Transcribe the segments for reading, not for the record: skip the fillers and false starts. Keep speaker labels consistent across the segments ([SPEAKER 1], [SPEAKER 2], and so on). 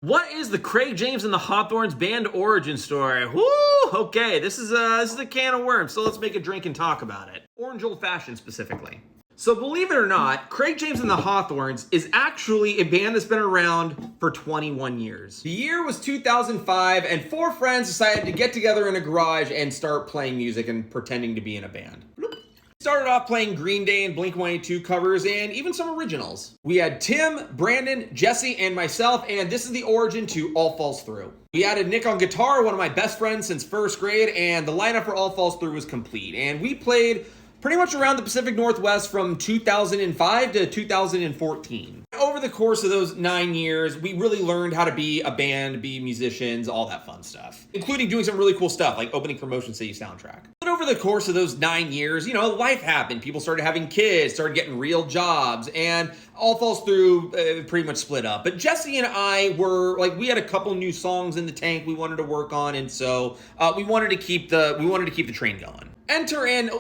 [SPEAKER 1] What is the Craig James and the Hawthorns band origin story? Woo! Okay, this is a can of worms, so let's make a drink and talk about it. Orange Old Fashioned specifically. So believe it or not, Craig James and the Hawthorns is actually a band that's been around for 21 years. The year was 2005, and four friends decided to get together in a garage and start playing music and pretending to be in a band. Started off playing Green Day and Blink-182 covers and even some originals. We had Tim, Brandon, Jesse, and myself, and this is the origin to All Falls Through. We added Nick on guitar, one of my best friends since first grade, and the lineup for All Falls Through was complete. And we played pretty much around the Pacific Northwest from 2005 to 2014. Over the course of those 9 years, we really learned how to be a band, be musicians, all that fun stuff, including doing some really cool stuff like opening for Motion City Soundtrack. But over the course of those 9 years, life happened. People started having kids, started getting real jobs, and All Falls Through pretty much split up. But Jesse and I we had a couple new songs in the tank we wanted to work on, and so we wanted to keep the train going. Enter in.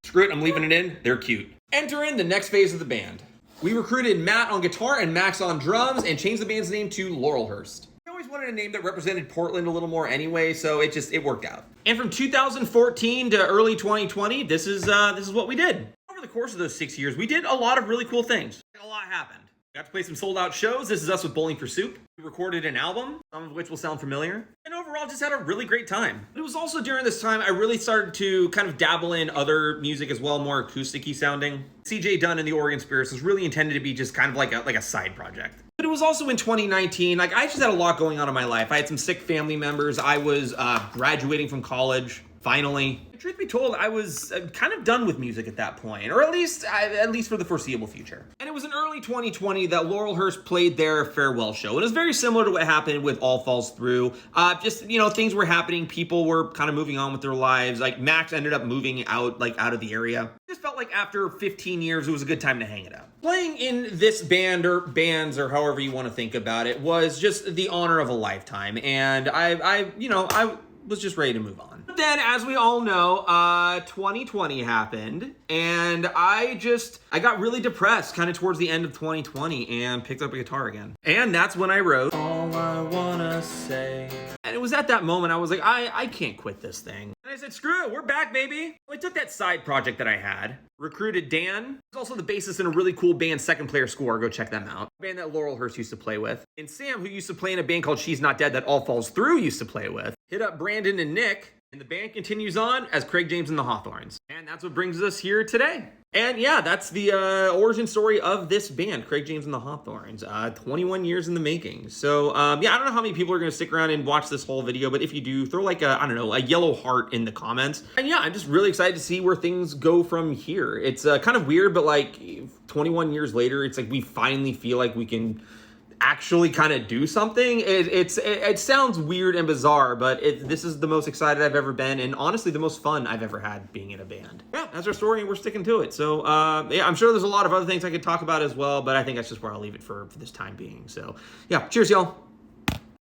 [SPEAKER 1] Screw it, I'm leaving it in. They're cute. Enter in the next phase of the band. We recruited Matt on guitar and Max on drums and changed the band's name to Laurelhurst. I always wanted a name that represented Portland a little more anyway, so it worked out. And from 2014 to early 2020, this is what we did. Over the course of those 6 years, we did a lot of really cool things. A lot happened. We got to play some sold-out shows. This is us with Bowling for Soup. We recorded an album, some of which will sound familiar. And overall, just had a really great time. But it was also during this time I really started to kind of dabble in other music as well, more acoustic-y sounding. CJ Dunn and the Oregon Spirits was really intended to be just kind of like a side project. But it was also in 2019, I just had a lot going on in my life. I had some sick family members. I was graduating from college. Finally, truth be told, I was kind of done with music at that point, or at least for the foreseeable future. And it was in early 2020 that Laurelhurst played their farewell show. And it was very similar to what happened with All Falls Through. Things were happening. People were kind of moving on with their lives. Like Max ended up moving out of the area. It just felt like after 15 years, it was a good time to hang it up. Playing in this band or bands or however you want to think about it was just the honor of a lifetime. And I was just ready to move on. But then, as we all know, 2020 happened, and I got really depressed kind of towards the end of 2020 and picked up a guitar again. And that's when I wrote All I Wanna Say. And it was at that moment I was like, I can't quit this thing. And I said, screw it, we're back, baby. I took that side project that I had, recruited Dan, who's also the bassist in a really cool band, Second Player Score. Go check them out. A band that Laurelhurst used to play with. And Sam, who used to play in a band called She's Not Dead that All Falls Through used to play with. Hit up Brandon and Nick. And the band continues on as Craig James and the Hawthorns. And that's what brings us here today. And yeah, that's the origin story of this band, Craig James and the Hawthorns. 21 years in the making. So I don't know how many people are going to stick around and watch this whole video, but if you do, throw a yellow heart in the comments. And yeah, I'm just really excited to see where things go from here. It's kind of weird, but 21 years later, it's like we finally feel like we can actually kind of do something. It sounds weird and bizarre, but this is the most excited I've ever been, and honestly the most fun I've ever had being in a band. Yeah, that's our story and we're sticking to it. So I'm sure there's a lot of other things I could talk about as well, but I think that's just where I'll leave it for this time being. So yeah, cheers y'all.